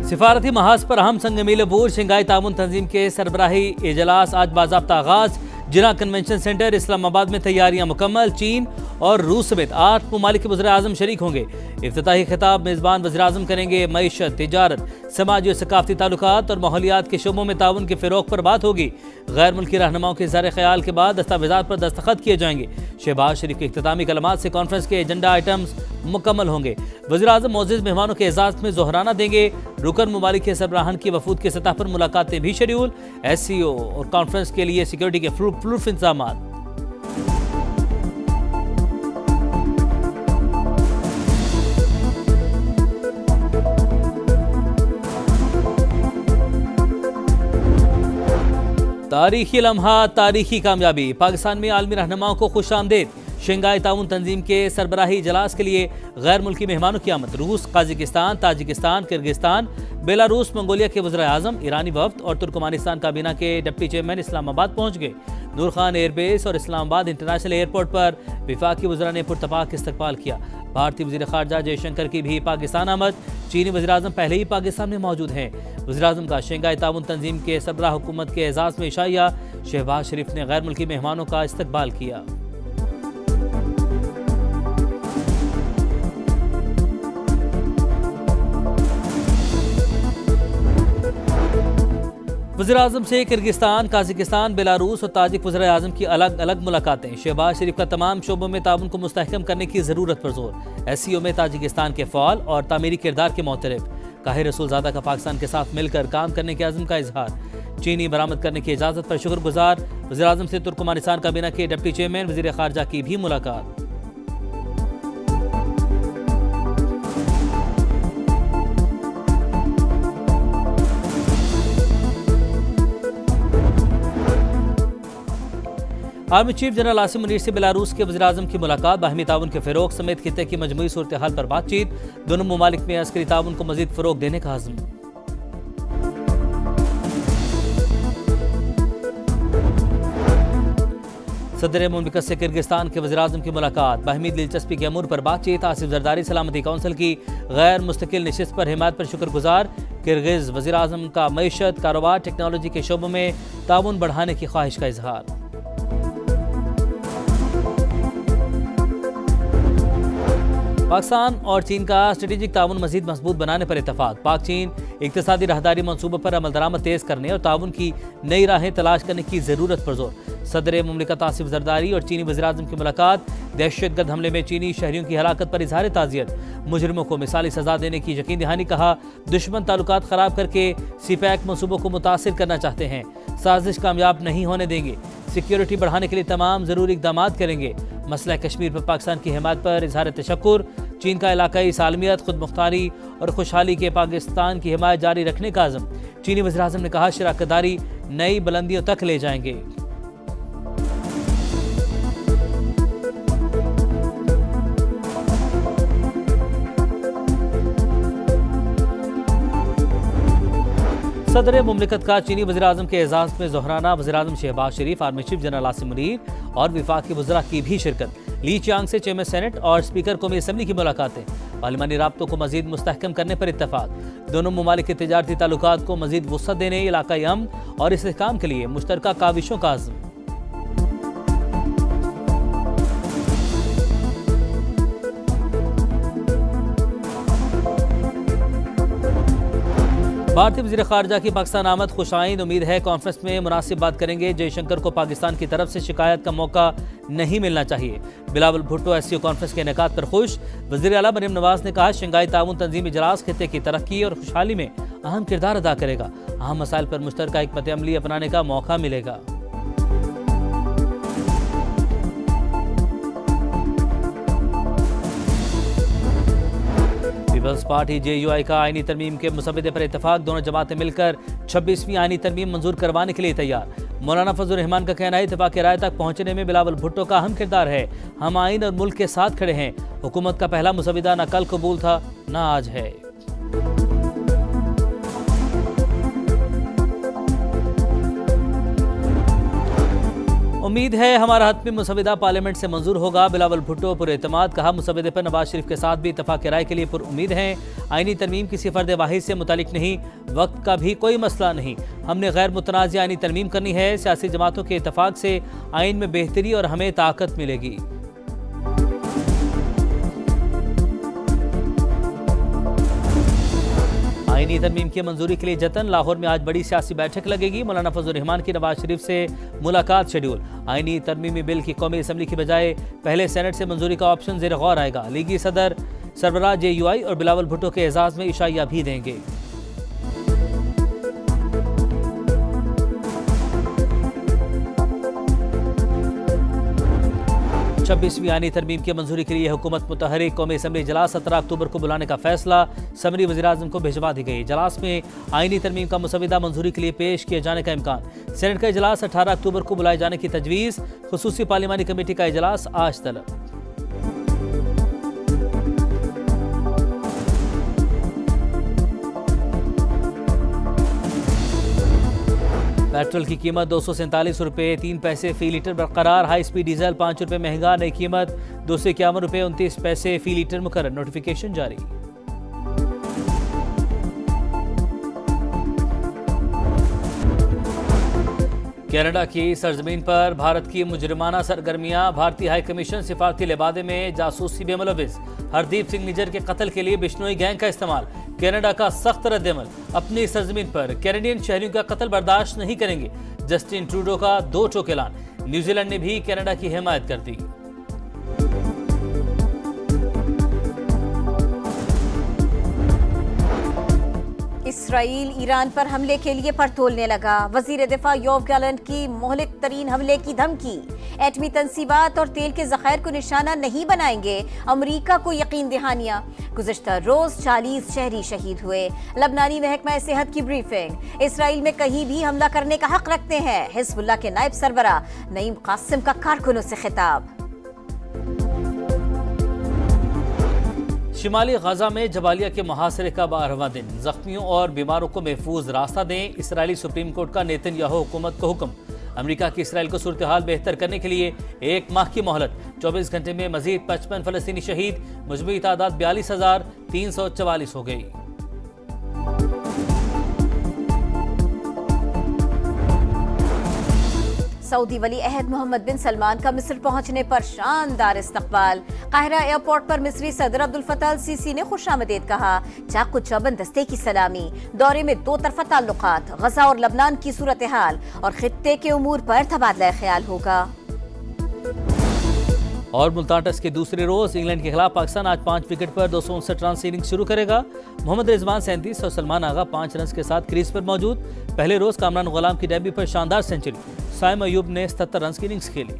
सिफारती महाज पर अहम संग मील अबूर शंघाई ताउन तंजीम के सरबराही इजलास आज बाज़ाब्ता आगाज। जिना कन्वेंशन सेंटर इस्लामाबाद में तैयारियां मुकम्मल। चीन और रूस समेत 8 ममालिक के वज़ीर आज़म शरीक होंगे। इफ्तिताही खिताब मेज़बान वज़ीर आज़म करेंगे। मईशत, तिजारत, समाजी और सकाफती ताल्लुकात और माहौलियात के शोबों में ताउन के फ़रोग़ पर बात होगी। गैर मुल्की रहनुमाओं के इज़हार ख्याल के बाद दस्तावेज़ात पर दस्तखत किए जाएंगे। शहबाज शरीफ के इख्तितामी कलमात से कॉन्फ्रेंस के एजेंडा आइटम्स मुकम्मल होंगे। वज़ीर आज़म मोअज़्ज़िज़ मेहमानों के एजाज़ में ज़ोहराना देंगे। रुकन ममालिक के सरबराहान की वफूद के सतह पर मुलाकातें भी शेड्यूल। SCO और कॉन्फ्रेंस के लिए सिक्योरिटी के प्रूफ इंतजाम। तारीखी लम्हा, तारीखी कामयाबी। पाकिस्तान में आलमी रहनुमाओं को खुश आमदेद। शंघाई ताउन तंजीम के सरबराही इजलास के लिए गैर मुल्की मेहमानों की आमद। रूस, Kazakhstan, Tajikistan, Kyrgyzstan, Belarus, Mongolia के वज़ीर आज़म, ईरानी वफ्द और तुर्कमानिस्तान काबीना के डिप्टी चेयरमैन इस्लामाबाद पहुँच गए। नूर खान एयरबेस और इस्लामाबाद इंटरनेशनल एयरपोर्ट पर वफाकी वज़रा ने पुरतपाक इस्तकबाल किया। भारतीय वज़ीर ख़ारजा जयशंकर की भी पाकिस्तान आमद। चीनी वज़ीर आज़म पहले ही पाकिस्तान में मौजूद हैं। वज़ीर आज़म का शंघाई ताउन तंजीम के सरबराह हुकूमत के एजाज़ में इशाया। शहबाज शरीफ ने गैर मुल्की मेहमानों का इस्तकबाल किया। वज़ीर आज़म से किर्गिस्तान, काजिकिस्तान, बेलारूस और ताजिक वज़ीर आज़म की अलग अलग मुलाकातें। शहबाज शरीफ का तमाम शोबों में ताउन को मुस्तहकम करने की ज़रूरत पर जोर। SCO में ताजिकिस्तान के फ़ाल और तामीरी किरदार के मोतरफ। काहिर रसूलज़ादा का पाकिस्तान के साथ मिलकर काम करने के अज़्म का इजहार। चीनी बरामद करने की इजाज़त पर शुक्रगुजार। वज़ीर आज़म से तुर्कमानिस्तान काबीना के डिप्टी चेयरमैन वज़ीर ख़ारजा की भी मुलाकात। Army chief general Asim Munir से बेलारूस के वज़ीर आज़म की मुलाकात। बाहमी ताउन के फ़रोग़ समेत खित्ते की मजमूई सूरत हाल पर बातचीत। दोनों ममालिक में अस्करी ताउन को मज़ीद फ़रोग़ देने का अज़्म। सदर मुमलिकत से किर्गिस्तान के वज़ीर आज़म की मुलाकात। बाहमी दिलचस्पी के अमूर पर बातचीत। आसिफ जरदारी सलामती कौंसिल की गैर मुस्तकिल नशिस्त पर हिमायत पर शुक्रगुजार। किर्गिज़ वज़ीर आज़म का मईशत, कारोबार, टेक्नोलॉजी के शोबों में ताउन बढ़ाने की ख्वाहिश का इजहार। पाकिस्तान और चीन का स्ट्रेटेजिक ताउन मज़ीद मजबूत बनाने पर इत्तफाक। पाक चीन इक़्तिसादी राहदारी मनसूबों पर अमल दरामद तेज़ करने और ताउन की नई राहें तलाश करने की ज़रूरत पर जोर। सदर मुमलिकत आसिफ जरदारी और चीनी वज़ीर आज़म की मुलाकात। दहशतगर्द हमले में चीनी शहरियों की हलाकत पर इजहार ताज़ियत। मुजरिमों को मिसाली सज़ा देने की यकीन दहानी। कहा, दुश्मन ताल्लुकात ख़राब करके CPEC मनसूबों को मुतासिर करना चाहते हैं। साजिश कामयाब नहीं होने देंगे। सिक्योरिटी बढ़ाने के लिए तमाम ज़रूरी इक़दाम करेंगे। मसला कश्मीर पर पाकिस्तान की हिमायत पर इजहार तशक्कुर। चीन का इलाकाई सालमियत, खुद मुख्तारी और खुशहाली के पाकिस्तान की हिमायत जारी रखने का अज़म। चीनी वज़ीर आज़म ने कहा, शराकतदारी नई बुलंदियों तक ले जाएंगे। सदर मुमलिकत का चीनी वज़ीर आज़म के एजाज़ में ज़ोहराना। वज़ीर आज़म Shehbaz Sharif, army chief general Asim Munir और वफाकी वज़रा की भी शिरकत। ली चियांग से चेयरमैन सेनेट और स्पीकर कौमी असम्बली की मुलाकातें। पार्लिमानी राब्तों को मज़ीद मुस्तहकम करने पर इत्तफाक। दोनों ममालिक के तिजारती ताल्लुकात को मज़ीद वुसअत देने, इलाकाई अमन और इस्तेहकाम के लिए मुश्तरका काविशों का अज़्म। भारतीय वज़ीर ख़ारजा की पाकिस्तान आमद खुश आइंद। उम्मीद है कॉन्फ्रेंस में मुनासिब बात करेंगे। जयशंकर को पाकिस्तान की तरफ से शिकायत का मौका नहीं मिलना चाहिए। बिलावल भुट्टो SCO कॉन्फ्रेंस के इनेकाद पर खुश। वज़ीर आला मरियम नवाज ने कहा, शंघाई ताउन तंजीमी इजलास खित्ते की तरक्की और खुशहाली में अहम किरदार अदा करेगा। अहम मसाइल पर मुश्तरका हिकमत अमली अपनाने का मौका मिलेगा। पीपल्स पार्टी JUI का आईनी तरमीम के मुसवदे पर इत्तफाक। दोनों जमातें मिलकर 26वीं आईनी तरमीम मंजूर करवाने के लिए तैयार। मौलाना फजलुर रहमान का कहना है, इत्तफाक राय तक पहुंचने में बिलावल भुट्टो का अहम किरदार है। हम आइन और मुल्क के साथ खड़े हैं। हुकूमत का पहला मुसवदा न कल कबूल था न आज है। उम्मीद है हमारा हतमी मुसविदा पार्लियामेंट से मंजूर होगा। बिलावल भुट्टो पुरएतमाद, कहा मुसविदे पर नवाज शरीफ के साथ भी इत्तफाक राय के लिए पुरुम्मीद हैं। आईनी तरमीम किसी फर्द वाहिद से मुतालिक नहीं, वक्त का भी कोई मसला नहीं। हमने गैर मुतनाज़ आईनी तरमीम करनी है। सियासी जमातों के इत्तफाक से आइन में बेहतरी और हमें ताकत मिलेगी। आईनी तरमीम की मंजूरी के लिए जतन, लाहौर में आज बड़ी सियासी बैठक लगेगी। मौलाना फजल रहमान की नवाज शरीफ से मुलाकात शेड्यूल। आईनी तरमीमी बिल की कौमी असम्बली की बजाय पहले सेनेट से मंजूरी का ऑप्शन ज़ेर गौर आएगा। लीगी सदर सरबराह JUI और बिलावल भुट्टो के एजाज में इशाइया भी देंगे। 26वीं आईनी तरमीम की मंजूरी के लिए हुकूमत मुतहरिक। कौमी असम्बली इजलास 17 अक्टूबर को बुलाने का फैसला, समरी वज़ीर-ए-आज़म को भिजवा दी गई। इजलास में आईनी तरमीम का मुसविदा मंजूरी के लिए पेश किए जाने का इम्कान। सेनेट का इजलास 18 अक्टूबर को बुलाए जाने की तजवीज़। खुसूसी पार्लिमानी कमेटी का इजलास आज तलब। पेट्रोल की कीमत 247 रुपये 3 पैसे फी लीटर बरकरार। हाई स्पीड डीजल 5 रुपये महंगा, नई कीमत 251 रुपये 29 पैसे फी लीटर मुकर्रर। नोटिफिकेशन जारी। कनाडा की सरजमीन पर भारत की मुजरिमाना सरगर्मियां। भारतीय हाई कमीशन सिफारती लिबादे में जासूसी में मुलविस। हरदीप सिंह निज्जर के कत्ल के लिए बिश्नोई गैंग का इस्तेमाल। कनाडा का सख्त रद्दअमल, अपनी सरजमीन पर कैनेडियन शहरियों का कत्ल बर्दाश्त नहीं करेंगे। जस्टिन ट्रूडो का दो टोक ऐलान। न्यूजीलैंड ने भी कनाडा की हिमायत कर दी। इसराइल ईरान पर हमले के लिए परतोलने लगा। वजीर दिफा योव गैलेंट की मोहलिक तरीन हमले की धमकी। एटमी तंसीबात और तेल के जखायर को निशाना नहीं बनाएंगे, अमरीका को यकीन दहानियां। गुज़श्ता रोज 40 शहरी शहीद हुए। लबनानी महकमा सेहत की ब्रीफिंग। इसराइल में कहीं भी हमला करने का हक रखते हैं। हिज़्बुल्लाह के नायब सरबराह नईम कासिम का कारकुनों से खिताब। शिमाली गजा में जबालिया के मुहासरे का 12वां दिन। जख्मियों और बीमारों को महफूज रास्ता दें, इसराइली सुप्रीम कोर्ट का नेतन्याहू हुकूमत को हुक्म। अमेरिका की इसराइल को सूरत हाल बेहतर करने के लिए 1 माह की मोहलत। 24 घंटे में मजीद 55 फलस्तीनी शहीद। मजमूई तादाद 42,344 हो गई। सऊदी वली अहद मोहम्मद बिन सलमान का मिस्र पहुंचने पर शानदार इस्तकबाल। काहिरा एयरपोर्ट पर मिस्री सदर अब्दुल फत्ताह अल सीसी ने खुशामदीद कहा। चाकू चौबंद दस्ते की सलामी। दौरे में 2 तरफा ताल्लुकात, गजा और लबनान की सूरत हाल और खित्ते के उमूर पर तबादला ख्याल होगा। और मुल्तान टेस्ट के दूसरे रोज इंग्लैंड के खिलाफ पाकिस्तान आज 5 विकेट पर 259 रन से इनिंग्स शुरू करेगा। मोहम्मद रिजवान 37 और सलमान आगा 5 रन के साथ क्रीज पर मौजूद। पहले रोज कामरान गुलाम की डेब्यू पर शानदार सेंचुरी। साइम अयूब ने 77 रन की इनिंग्स खेली।